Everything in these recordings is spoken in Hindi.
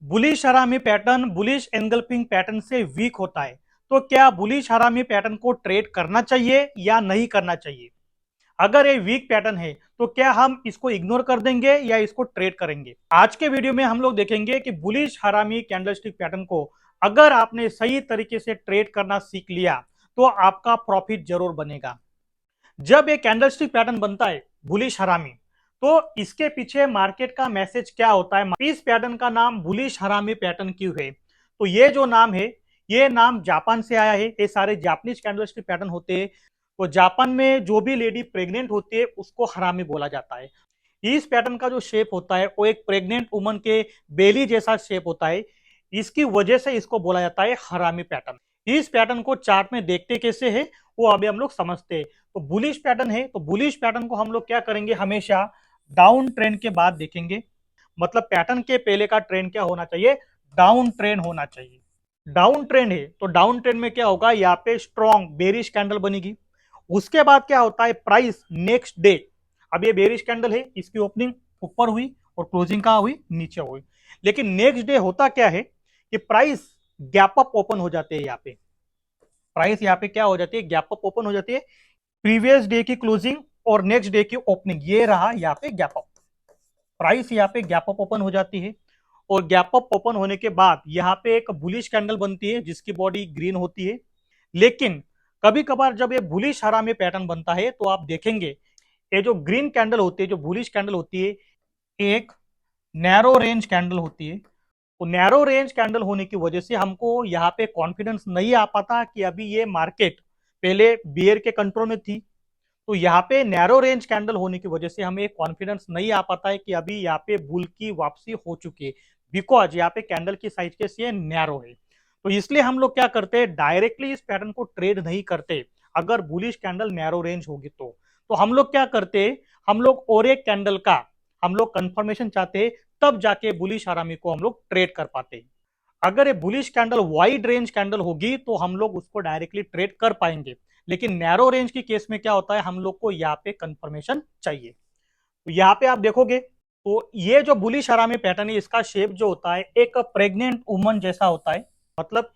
बुलिश हरामी पैटर्न बुलिश एंगल्फिंग पैटर्न से वीक होता है, तो क्या बुलिश हरामी पैटर्न को ट्रेड करना चाहिए या नहीं करना चाहिए? अगर ये वीक पैटर्न है तो क्या हम इसको इग्नोर कर देंगे या इसको ट्रेड करेंगे? आज के वीडियो में हम लोग देखेंगे कि बुलिश हरामी कैंडलस्टिक पैटर्न को अगर आपने सही तरीके से ट्रेड करना सीख लिया तो आपका प्रॉफिट जरूर बनेगा। जब एक कैंडलस्टिक पैटर्न बनता है बुलिश हरामी, तो इसके पीछे मार्केट का मैसेज क्या होता है? इस पैटर्न का नाम बुलिश हरामी पैटर्न क्यों है? तो ये जो नाम है, ये नाम जापान से आया है। ये सारे जापानीज कैंडलस्टिक पैटर्न होते हैं। तो जापान में जो भी लेडी प्रेग्नेंट होती है उसको हरामी बोला जाता है। इस पैटर्न का जो शेप होता है वो एक प्रेग्नेंट वुमन के बेली जैसा शेप होता है। इसकी वजह से इसको बोला जाता है हरामी पैटर्न। इस पैटर्न को चार्ट में देखते कैसे है वो अभी हम लोग समझते हैं। तो बुलिश पैटर्न है, तो बुलिश पैटर्न को हम लोग क्या करेंगे, हमेशा डाउन ट्रेंड के बाद देखेंगे। मतलब पैटर्न के पहले का ट्रेंड क्या होना चाहिए? डाउन ट्रेंड होना चाहिए। डाउन ट्रेंड है तो डाउन ट्रेंड में क्या होगा, यहाँ पे स्ट्रॉन्ग बेरिश कैंडल बनेगी। उसके बाद क्या होता है, प्राइस नेक्स्ट डे, अब ये बेरिश कैंडल है, इसकी ओपनिंग ऊपर हुई और क्लोजिंग कहाँ हुई? नीचे हुई। लेकिन नेक्स्ट डे होता क्या है कि प्राइस गैप अप ओपन हो जाते हैं। यहाँ पे प्राइस यहाँ पे क्या हो जाती है? गैप अप ओपन हो जाती है। प्रीवियस डे की क्लोजिंग और नेक्स्ट डे की ओपनिंग, ये रहा यहाँ पे गैप अप। प्राइस यहाँ पे गैप अप ओपन हो जाती है और गैप अप ओपन होने के बाद यहाँ पे एक बुलिश कैंडल बनती है जिसकी बॉडी ग्रीन होती है। लेकिन कभी कभार जब ये बुलिश हरामी पैटर्न बनता है तो आप देखेंगे ये जो ग्रीन कैंडल होती है, जो बुलिश कैंडल होती है, एक नैरो रेंज कैंडल होती है। तो नैरो रेंज कैंडल होने की वजह से हमको यहाँ पे कॉन्फिडेंस नहीं आ पाता कि अभी ये मार्केट पहले बियर के कंट्रोल में थी। तो यहाँ पे नैरो रेंज कैंडल होने की वजह से हमें कॉन्फिडेंस नहीं आ पाता है कि अभी यहाँ पे बुल की वापसी हो चुकी है, बिकॉज यहाँ पे कैंडल की साइज कैसी है? नैरो है। तो इसलिए हम लोग क्या करते हैं, डायरेक्टली इस पैटर्न को ट्रेड नहीं करते। अगर बुलिश कैंडल नैरो रेंज होगी तो हम लोग क्या करते हैं, हम लोग और एक कैंडल का हम लोग कंफर्मेशन चाहते हैं, तब जाके बुलिश हरामी को हम लोग ट्रेड कर पाते हैं। अगर ये bullish candle wide range candle होगी तो हम लोग उसको डायरेक्टली ट्रेड कर पाएंगे। लेकिन नैरो रेंज की केस में क्या होता है, हम लोग को यहाँ पे कंफर्मेशन चाहिए। तो यहाँ पे आप देखोगे तो ये जो बुलिश हरामी पैटर्न है, इसका शेप जो होता है एक प्रेग्नेंट वुमन जैसा होता है। मतलब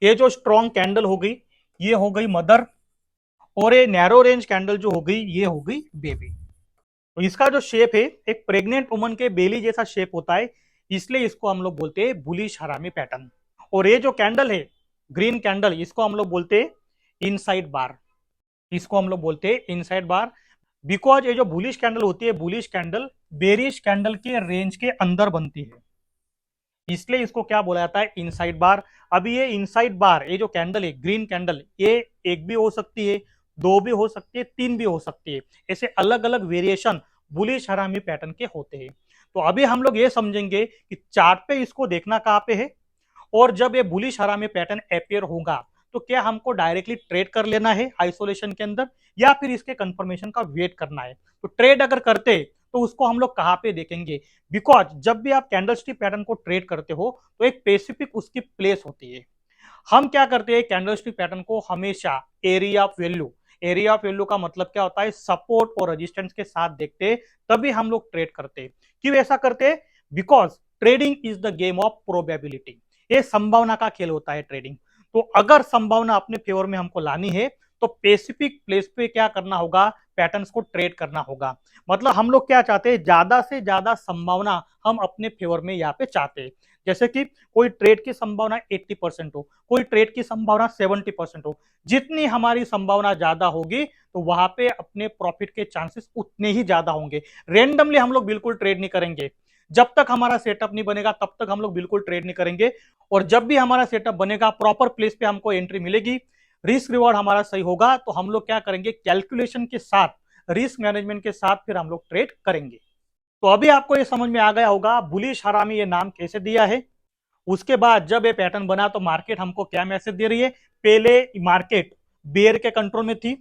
ये जो स्ट्रॉन्ग कैंडल हो गई, ये हो गई मदर, और ये नैरो रेंज कैंडल जो हो गई, ये हो गई बेबी। तो इसका जो शेप है एक प्रेग्नेंट वुमन के बेली जैसा शेप होता है, इसलिए इसको हम लोग बोलते हैं बुलिश हरामी पैटर्न। और ये जो कैंडल है ग्रीन कैंडल, इसको हम लोग बोलते हैं इनसाइड बार। इसको हम लोग बोलते हैं इनसाइड बार, बिकॉज ये जो बुलिश कैंडल होती है, बुलिश कैंडल बेरिश कैंडल के रेंज के अंदर बनती है, इसलिए इसको क्या बोला जाता है? इनसाइड बार। अभी ये इनसाइड बार, ये जो कैंडल है ग्रीन कैंडल, ये एक भी हो सकती है, दो भी हो सकती है, तीन भी हो सकती है। ऐसे अलग अलग वेरिएशन बुलिश हरामी पैटर्न के होते हैं। तो अभी हम लोग ये समझेंगे कि चार्ट पे इसको देखना कहाँ पे है, और जब ये बुलिश हरामी पैटर्न अपियर होगा तो क्या हमको डायरेक्टली ट्रेड कर लेना है आइसोलेशन के अंदर, या फिर इसके कंफर्मेशन का वेट करना है? तो ट्रेड अगर करते तो उसको हम लोग कहाँ पे देखेंगे? बिकॉज जब भी आप कैंडलस्टिक पैटर्न को ट्रेड करते हो तो एक स्पेसिफिक उसकी प्लेस होती है। हम क्या करते हैं, कैंडलस्टिक पैटर्न को हमेशा area of value, area of value का मतलब क्या होता है? सपोर्ट और रेजिस्टेंस के साथ देखते हैं, तभी हम लोग ट्रेड करते हैं। क्यों ऐसा करते हैं? Because trading is the game of probability. ये संभावना का खेल होता है ट्रेडिंग। तो अगर संभावना अपने फेवर में हमको लानी है तो स्पेसिफिक प्लेस पे क्या करना होगा? पैटर्न्स को ट्रेड करना होगा। मतलब हम लोग क्या चाहते हैं, ज्यादा से ज्यादा संभावना हम अपने फेवर में यहाँ पे चाहते हैं। जैसे कि कोई ट्रेड की संभावना 80% हो, कोई ट्रेड की संभावना 70% हो। जितनी हमारी संभावना ज्यादा होगी तो वहां पे अपने प्रॉफिट के चांसेस उतने ही ज्यादा होंगे। रेंडमली हम लोग बिल्कुल ट्रेड नहीं करेंगे। जब तक हमारा सेटअप नहीं बनेगा तब तक हम लोग बिल्कुल ट्रेड नहीं करेंगे। और जब भी हमारा सेटअप बनेगा, प्रॉपर प्लेस पे हमको एंट्री मिलेगी, रिस्क रिवॉर्ड हमारा सही होगा, तो हम लोग क्या करेंगे? कैलकुलेशन के साथ, रिस्क मैनेजमेंट के साथ फिर हम लोग ट्रेड करेंगे। तो अभी आपको ये समझ में आ गया होगा बुलिश हरामी ये नाम कैसे दिया है। उसके बाद जब ये पैटर्न बना तो मार्केट हमको क्या मैसेज दे रही है? पहले मार्केट बेयर के कंट्रोल में थी,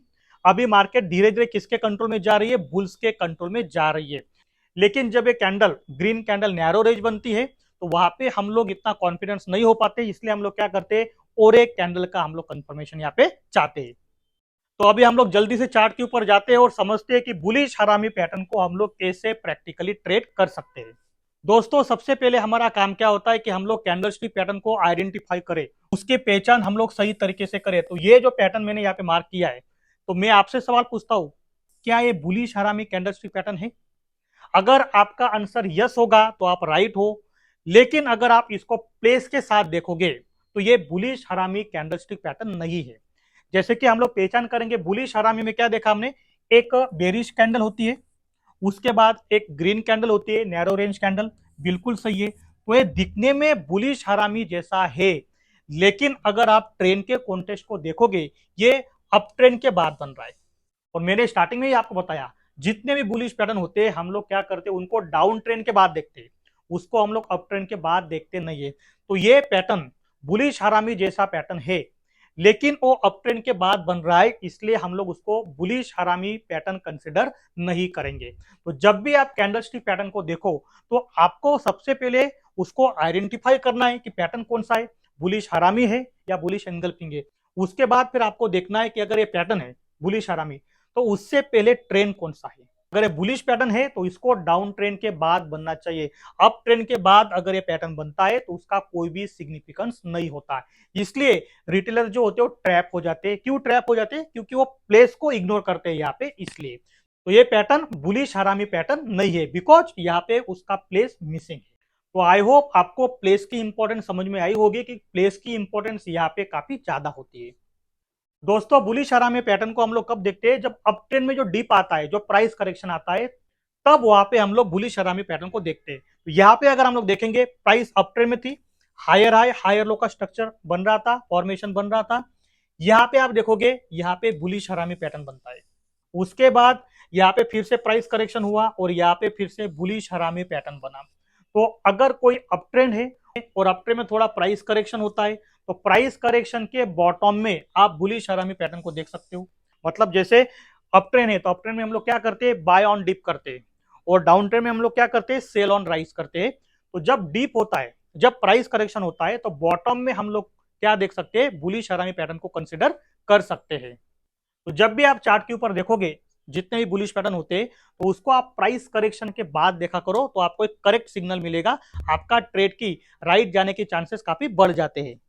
अभी मार्केट धीरे धीरे किसके कंट्रोल में जा रही है? बुल्स के कंट्रोल में जा रही है। लेकिन जब ये candle green candle narrow range बनती है तो वहां पे हम लोग इतना कॉन्फिडेंस नहीं हो पाते, इसलिए हम लोग क्या करते हैं, और एक कैंडल का हम लोग कंफर्मेशन यहाँ पे चाहते हैं। तो अभी हम लोग जल्दी से चार्ट के ऊपर जाते हैं और समझते हैं कि बुलिश हरामी पैटर्न को हम लोग कैसे प्रैक्टिकली ट्रेड कर सकते हैं। दोस्तों सबसे पहले हमारा काम क्या होता है कि हम लोग कैंडलस्टिक पैटर्न को आइडेंटिफाई करें, उसके पहचान हम लोग सही तरीके से करें। तो ये जो पैटर्न मैंने यहाँ पे मार्क किया है, तो मैं आपसे सवाल पूछता हूँ, क्या ये बुलिश हरामी कैंडलस्टिक पैटर्न है? अगर आपका आंसर यस होगा तो आप राइट हो, लेकिन अगर आप इसको प्लेस के साथ देखोगे तो ये बुलिश हरामी कैंडलस्टिक पैटर्न नहीं है। जैसे कि हम लोग पहचान करेंगे, बुलिश हरामी में क्या देखा हमने, एक बेरिश कैंडल होती है, उसके बाद एक ग्रीन कैंडल होती है, नैरो रेंज कैंडल, बिल्कुल सही है। तो ये दिखने में बुलिश हरामी जैसा है, लेकिन अगर आप ट्रेंड के कॉन्टेक्स्ट को देखोगे, ये अप ट्रेंड के बाद बन रहा है। और मैंने स्टार्टिंग में ही आपको बताया, जितने भी बुलिश पैटर्न होते हैं हम लोग क्या करते हैं, उनको डाउन ट्रेंड के बाद देखते हैं, उसको हम लोग अप ट्रेंड के बाद देखते नहीं है। तो ये पैटर्न बुलिश हरामी जैसा पैटर्न है, लेकिन वो अप ट्रेंड के बाद बन रहा है, इसलिए हम लोग उसको बुलिश हरामी पैटर्न कंसिडर नहीं करेंगे। तो जब भी आप कैंडलस्टिक पैटर्न को देखो, तो आपको सबसे पहले उसको आइडेंटिफाई करना है कि पैटर्न कौन सा है, बुलिश हरामी है या बुलिश एंगल्फिंग है। उसके बाद फिर आपको देखना है कि अगर ये पैटर्न है बुलिश हरामी, तो उससे पहले ट्रेंड कौन सा है। अगर ये बुलिश पैटर्न है तो इसको डाउन ट्रेंड के बाद बनना चाहिए। अप ट्रेंड के बाद अगर ये पैटर्न बनता है तो उसका कोई भी सिग्निफिकेंस नहीं होता है। इसलिए रिटेलर जो होते हैं वो ट्रैप हो जाते हैं। क्यों ट्रैप हो जाते हैं? क्योंकि वो प्लेस को इग्नोर करते हैं यहाँ पे, इसलिए। तो ये पैटर्न बुलिश हरामी पैटर्न नहीं है, बिकॉज यहाँ पे उसका प्लेस मिसिंग है। तो आई होप आपको प्लेस की इंपॉर्टेंस समझ में आई होगी कि प्लेस की इंपॉर्टेंस यहाँ पे काफी ज्यादा होती है। दोस्तों बुलिश हरामी पैटर्न को हम लोग कब देखते हैं? जब अप ट्रेंड में जो डिप आता है, जो प्राइस करेक्शन आता है, तब वहां पे हम लोग बुलिश हरामी पैटर्न को देखते हैं। तो यहाँ पे अगर हम लोग देखेंगे, प्राइस अप ट्रेंड में थी, हायर हाई हायर लो का स्ट्रक्चर बन रहा था, फॉर्मेशन बन रहा था। यहाँ पे आप देखोगे, यहाँ पे बुलिश हरामी पैटर्न बनता है। उसके बाद यहाँ पे फिर से प्राइस करेक्शन हुआ और यहाँ पे फिर से बुलिश हरामी पैटर्न बना। तो अगर कोई अप ट्रेंड है और अप ट्रेंड में थोड़ा प्राइस करेक्शन होता है, तो प्राइस करेक्शन के बॉटम में आप बुलिश हरामी पैटर्न को देख सकते हो। मतलब जैसे अप ट्रेंड है तो अप ट्रेंड में हम लोग क्या करते हैं, बाय ऑन डिप करते हैं, और डाउन ट्रेंड में हम लोग क्या करते हैं, सेल ऑन राइज करते हैं। तो जब डिप होता है, जब प्राइस करेक्शन होता है, तो बॉटम में हम लोग क्या देख सकते हैं, बुलिश हरामी पैटर्न को कंसिडर कर सकते हैं। तो जब भी आप चार्ट के ऊपर देखोगे, जितने भी बुलिश पैटर्न होते हैं, तो उसको आप प्राइस करेक्शन के बाद देखा करो, तो आपको एक करेक्ट सिग्नल मिलेगा, आपका ट्रेड की राइट जाने के चांसेस काफी बढ़ जाते हैं।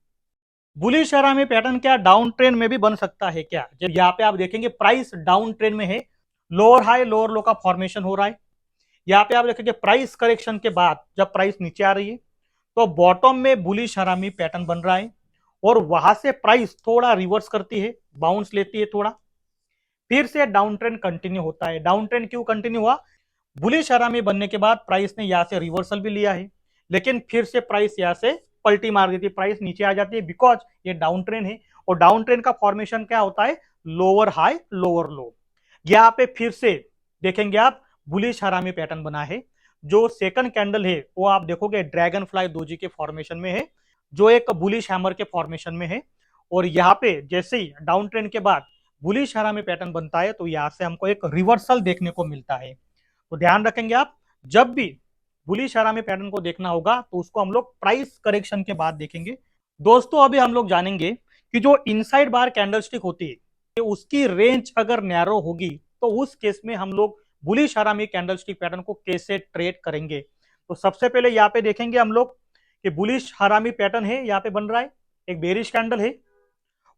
बुलिश हरामी पैटर्न क्या डाउन ट्रेंड में भी बन सकता है क्या? जब यहाँ पे आप देखेंगे प्राइस डाउन ट्रेंड में है, लोअर हाई लोअर लो का फॉर्मेशन हो रहा है, यहाँ पे आप देखेंगे प्राइस करेक्शन के बाद जब प्राइस नीचे आ रही है, तो बॉटम में बुलिश हरामी पैटर्न बन रहा है, और वहां से प्राइस थोड़ा रिवर्स करती है, बाउंस लेती है थोड़ा, फिर से डाउन ट्रेंड कंटिन्यू होता है। डाउन ट्रेंड क्यों कंटिन्यू हुआ? बुलिश हरामी बनने के बाद प्राइस ने यहाँ से रिवर्सल भी लिया है, लेकिन फिर से प्राइस यहाँ से पलटी मार देती है, प्राइस नीचे आ जाती है, बिकॉज ये डाउन ट्रेंड है। और डाउन ट्रेंड का फॉर्मेशन क्या होता है, लोअर हाई लोअर लो। यहाँ पे फिर से देखेंगे आप, बुलिश हरामी पैटर्न बना है। जो सेकंड कैंडल है वो आप देखोगे ड्रैगन फ्लाई दोजी के फॉर्मेशन में है, जो एक बुलिश हैमर के फॉर्मेशन में है। और यहाँ पे जैसे ही डाउन ट्रेंड के बाद बुलिश हरामी पैटर्न बनता है, तो यहाँ से हमको एक रिवर्सल देखने को मिलता है। तो ध्यान रखेंगे आप, जब भी बुलिश हरामी पैटर्न को देखना होगा तो उसको हम लोग प्राइस करेक्शन के बाद देखेंगे। दोस्तों अभी हम लोग जानेंगे कि जो इनसाइड बार कैंडलस्टिक होती है, उसकी रेंज अगर नैरो होगी, तो उस केस में हम लोग बुलिश हरामी कैंडलस्टिक पैटर्न को कैसे ट्रेड करेंगे। तो सबसे पहले यहाँ पे देखेंगे हम लोग कि बुलिश हरामी पैटर्न है, यहाँ पे बन रहा है एक बेरिश कैंडल है,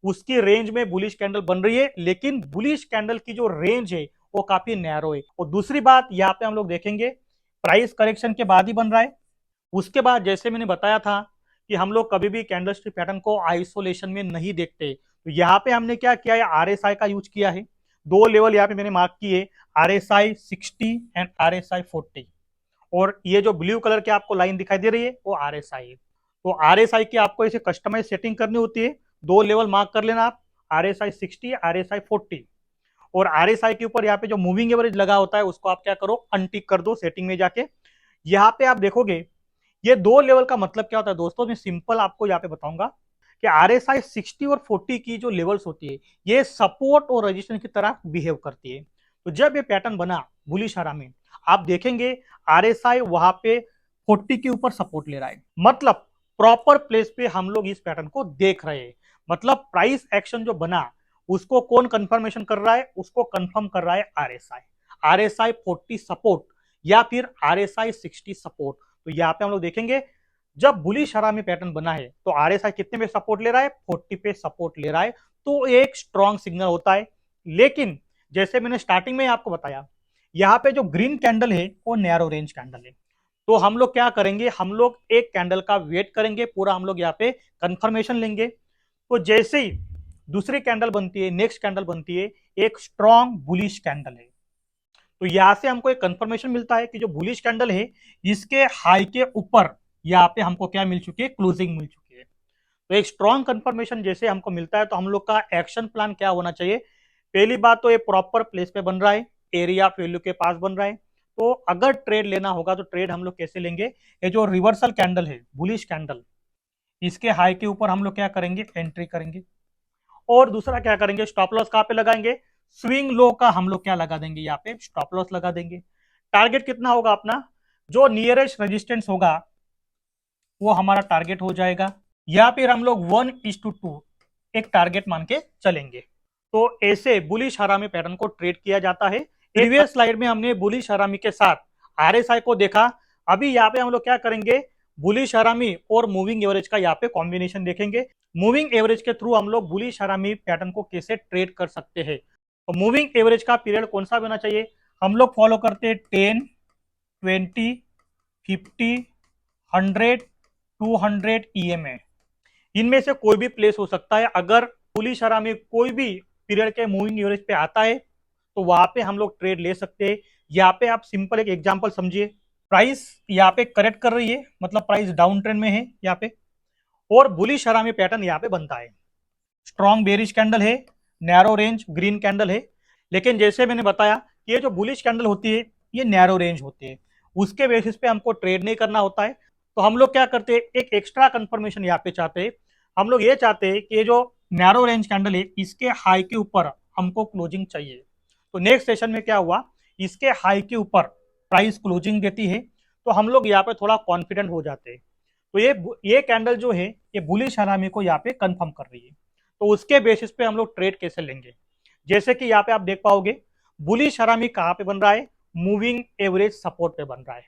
उसकी रेंज में बुलिश कैंडल बन रही है, लेकिन बुलिश कैंडल की जो रेंज है वो काफी नैरो है। और दूसरी बात यहाँ पे हम लोग देखेंगे, प्राइस करेक्शन के बाद ही बन रहा है। उसके बाद जैसे मैंने बताया था कि हम लोग कभी भी कैंडलस्टिक पैटर्न को आइसोलेशन में नहीं देखते, तो यहाँ पे हमने क्या किया है, आरएसआई का यूज किया है। दो लेवल यहाँ पे मैंने मार्क किए, आरएसआई 60 एंड आरएसआई 40। और ये जो ब्लू कलर की आपको लाइन दिखाई दे रही है वो आरएसआई है। तो आरएसआई की आपको ऐसे कस्टमाइज सेटिंग करनी होती है। दो लेवल मार्क कर लेना आप, आरएसआई 60, आरएसआई 40। और आरएसआई के ऊपर यहाँ पे जो मूविंग एवरेज लगा होता है उसको आप क्या करो, अनटिक कर दो सेटिंग में जाके। यहाँ पे आप देखोगे ये दो लेवल का मतलब क्या होता है दोस्तों, मैं सिंपल आपको यहाँ पे बताऊंगा कि आरएसआई 60 और 40 की जो लेवल्स होती है, ये सपोर्ट और रेजिस्टेंस की तरह बिहेव करती है। तो जब ये पैटर्न बना बुलिश हरामी, आप देखेंगे आरएसआई वहां पे 40 के ऊपर सपोर्ट ले रहा है, मतलब प्रॉपर प्लेस पे हम लोग इस पैटर्न को देख रहे हैं। मतलब प्राइस एक्शन जो बना उसको कौन कंफर्मेशन कर रहा है, उसको कंफर्म कर रहा है आरएसआई। आरएसआई 40 सपोर्ट या फिर आरएसआई 60 सपोर्ट, तो यहाँ पे हम लोग देखेंगे जब बुलिश हरामी पैटर्न बना है तो आरएसआई कितने पे सपोर्ट ले रहा है, 40 पे सपोर्ट ले रहा है, तो एक स्ट्रॉन्ग सिग्नल होता है। लेकिन जैसे मैंने स्टार्टिंग में आपको बताया, यहाँ पे जो ग्रीन कैंडल है वो नैरो रेंज कैंडल है। तो हम लोग क्या करेंगे, हम लोग एक कैंडल का वेट करेंगे, पूरा हम लोग यहाँ पे कंफर्मेशन लेंगे। तो जैसे ही दूसरी कैंडल बनती है, नेक्स्ट कैंडल बनती है, एक स्ट्रॉन्ग बुलिश कैंडल है, तो यहां से हमको एक कंफर्मेशन मिलता है कि जो बुलिश कैंडल है इसके हाई के ऊपर यहाँ पे हमको क्या मिल चुकी है, क्लोजिंग मिल चुकी है। तो एक स्ट्रॉन्ग कंफर्मेशन जैसे हमको मिलता है तो हम लोग का एक्शन प्लान क्या होना चाहिए। पहली बात तो ये प्रॉपर प्लेस पे बन रहा है, एरिया वैल्यू के पास बन रहा है। तो अगर ट्रेड लेना होगा तो ट्रेड हम लोग कैसे लेंगे, ये जो रिवर्सल कैंडल है बुलिश कैंडल, इसके हाई के ऊपर हम लोग क्या करेंगे, एंट्री करेंगे। और दूसरा क्या करेंगे, स्टॉप लॉस कहाँ पे लगाएंगे, स्विंग लो का हम लोग क्या लगा देंगे, यहाँ पे स्टॉप लॉस लगा देंगे। टारगेट कितना होगा अपना, जो नियरेस्ट रेजिस्टेंस होगा वो हमारा टारगेट हो जाएगा, या फिर हम लोग 1:2 एक टारगेट मान के चलेंगे। तो ऐसे बुलिश हरामी पैटर्न को ट्रेड किया जाता है। प्रीवियस स्लाइड में हमने बुलिश हरामी के साथ आरएसआई को देखा, अभी यहाँ पे हम लोग क्या करेंगे, बुलिश हरामी और मूविंग एवरेज का यहाँ पे कॉम्बिनेशन देखेंगे। मूविंग एवरेज के थ्रू हम लोग बुलिश हरामी पैटर्न को कैसे ट्रेड कर सकते हैं। तो मूविंग एवरेज का पीरियड कौन सा होना चाहिए, हम लोग फॉलो करते हैं 10, 20, 50, 100, 200 ईएमए, इनमें से कोई भी प्लेस हो सकता है। अगर बुलिश हरामी कोई भी पीरियड के मूविंग एवरेज पे आता है तो वहां पे हम लोग ट्रेड ले सकते हैं। यहाँ पे आप सिंपल एक एग्जांपल समझिए, प्राइस यहाँ पे करेक्ट कर रही है, मतलब प्राइस डाउन ट्रेंड में है यहाँ पे, और बुलिश हरामी पैटर्न यहाँ पे बनता है। स्ट्रॉन्ग बेरिश कैंडल है, नैरो रेंज ग्रीन कैंडल है। लेकिन जैसे मैंने बताया ये जो बुलिश कैंडल होती है ये नैरो रेंज होती है, उसके बेसिस पे हमको ट्रेड नहीं करना होता है। तो हम लोग क्या करते हैं, एक एक्स्ट्रा कंफर्मेशन यहाँ पे चाहते हैं। हम लोग ये चाहते हैं कि ये जो नैरो रेंज कैंडल है इसके हाई के ऊपर हमको क्लोजिंग चाहिए। तो नेक्स्ट सेशन में क्या हुआ, इसके हाई के ऊपर प्राइस क्लोजिंग देती है तो हम लोग यहाँ पे थोड़ा कॉन्फिडेंट हो जाते हैं। तो ये कैंडल जो है ये बुलिश हरामी को यहाँ पे कंफर्म कर रही है, तो उसके बेसिस पे हम लोग ट्रेड कैसे लेंगे। जैसे कि यहाँ पे आप देख पाओगे बुलिश हरामी कहाँ पे बन रहा है, मूविंग एवरेज सपोर्ट पे बन रहा है।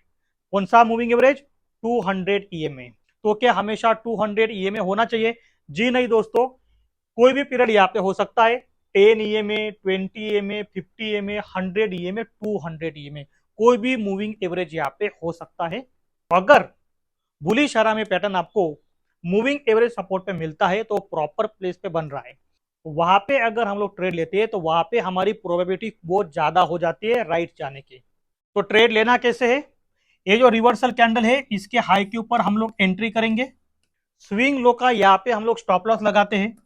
कौन सा मूविंग एवरेज, 200 ईएमए। तो क्या हमेशा 200 ईएमए होना चाहिए, जी नहीं दोस्तों, कोई भी पीरियड यहाँ पे हो सकता है, 10 EMA, 20 EMA, 50 EMA, 100 EMA, 200 EMA, कोई भी मूविंग एवरेज यहाँ पे हो सकता है। अगर बुलिश हरामी पैटर्न आपको मूविंग एवरेज सपोर्ट पे मिलता है तो प्रॉपर प्लेस पे बन रहा है, वहां पे अगर हम लोग ट्रेड लेते हैं तो वहां पे हमारी प्रोबेबिलिटी बहुत ज्यादा हो जाती है राइट जाने की। तो ट्रेड लेना कैसे है, ये जो रिवर्सल कैंडल है इसके हाई के ऊपर हम लोग एंट्री करेंगे, स्विंग लो का यहाँ पे हम लोग स्टॉप लॉस लगाते हैं,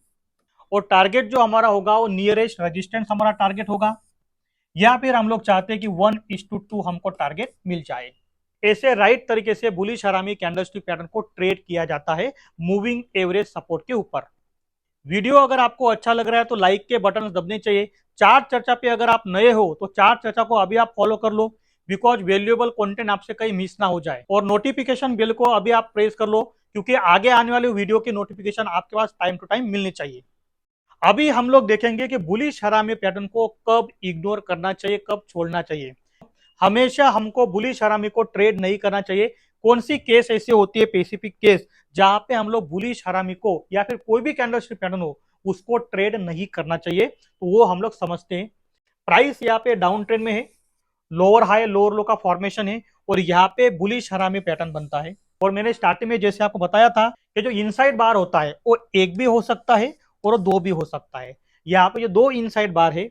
और टारगेट जो हमारा होगा वो नियरेस्ट रेजिस्टेंस हमारा टारगेट होगा, या फिर हम लोग चाहते हैं कि 1:2 हमको टारगेट मिल जाए। ऐसे राइट तरीके से बुलिश हरामी कैंडलस्टिक पैटर्न को ट्रेड किया जाता है मूविंग एवरेज सपोर्ट के ऊपर। वीडियो अगर आपको अच्छा लग रहा है तो लाइक के बटन दबने चाहिए। चार्ट चर्चा पे अगर आप नए हो तो चार्ट चर्चा को अभी आप फॉलो कर लो, बिकॉज वैल्यूएबल कंटेंट आपसे कहीं मिस ना हो जाए। और नोटिफिकेशन बेल को अभी आप प्रेस कर लो, क्योंकि आगे आने वाली वीडियो की नोटिफिकेशन आपके पास टाइम टू टाइम मिलनी चाहिए। अभी हम लोग देखेंगे कि बुलिश हरामी पैटर्न को कब इग्नोर करना चाहिए, कब छोड़ना चाहिए। हमेशा हमको बुलिश हरामी को ट्रेड नहीं करना चाहिए। कौन सी केस ऐसी होती है, स्पेसिफिक केस, जहां पे हम लोग बुलिश हरामी को या फिर कोई भी कैंडलस्टिक पैटर्न हो उसको ट्रेड नहीं करना चाहिए, तो वो हम लोग समझते हैं। प्राइस यहाँ पे डाउन ट्रेंड में है, लोअर हाई लोअर लो का फॉर्मेशन है, और यहाँ पे बुलिश हरामी पैटर्न बनता है। और मैंने स्टार्टिंग में जैसे आपको बताया था कि जो इनसाइड बार होता है वो एक भी हो सकता है और दो भी हो सकता है। यहाँ पे जो दो इनसाइड बार है,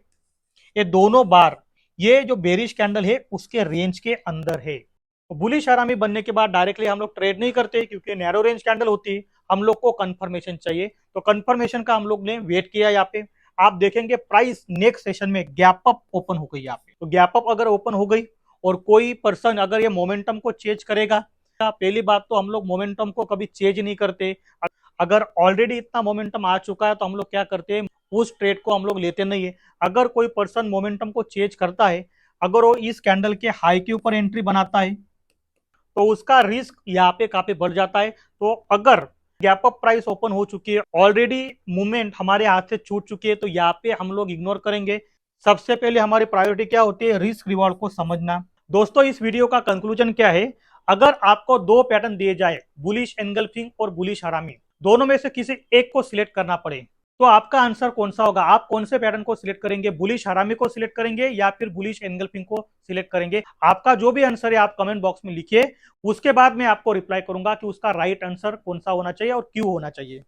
ये दोनों बार ये जो बेरिश कैंडल है उसके रेंज के अंदर है। तो बुलिश हरामी बनने के बाद डायरेक्टली हम लोग ट्रेड नहीं करते, क्योंकि नैरो रेंज कैंडल होती है, हम लोग को कंफर्मेशन चाहिए। तो कंफर्मेशन का हम लोग ने वेट किया। यहाँ पे आप देखेंगे प्राइस नेक्स्ट सेशन में गैप अप ओपन हो गई यहाँ पे। तो गैप अप अगर ओपन हो गई और कोई पर्सन अगर ये मोमेंटम को चेंज करेगा, पहली बात तो हम लोग मोमेंटम को कभी चेंज नहीं करते। अगर ऑलरेडी इतना मोमेंटम आ चुका है तो हम लोग क्या करते हैं, उस ट्रेड को हम लोग लेते नहीं है। अगर कोई पर्सन मोमेंटम को चेंज करता है, अगर वो इस कैंडल के हाई के ऊपर एंट्री बनाता है तो उसका रिस्क यहाँ पे काफी बढ़ जाता है। तो अगर गैप अप प्राइस ओपन हो चुकी है, ऑलरेडी मूवमेंट हमारे हाथ से छूट चुकी है, तो यहाँ पे हम लोग इग्नोर करेंगे। सबसे पहले हमारी प्रायोरिटी क्या होती है, रिस्क रिवॉर्ड को समझना। दोस्तों इस वीडियो का कंक्लूजन क्या है, अगर आपको दो पैटर्न दिए जाए, बुलिश एनगल्फिंग और बुलिश हरामी, दोनों में से किसी एक को सिलेक्ट करना पड़े, तो आपका आंसर कौन सा होगा? आप कौन से पैटर्न को सिलेक्ट करेंगे? बुलिश हरामी को सिलेक्ट करेंगे या फिर बुलिश एनगल्फिंग को सिलेक्ट करेंगे? आपका जो भी आंसर है आप कमेंट बॉक्स में लिखिए, उसके बाद मैं आपको रिप्लाई करूंगा कि उसका राइट आंसर कौन सा होना चाहिए और क्यों होना चाहिए।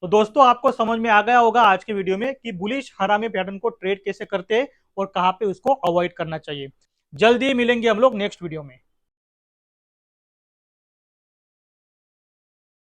तो दोस्तों, आपको समझ में आ गया होगा आज के वीडियो में कि बुलिश हरामी पैटर्न को ट्रेड कैसे करते हैं और कहां पे उसको अवॉइड करना चाहिए। जल्दी मिलेंगे हम लोग नेक्स्ट वीडियो में।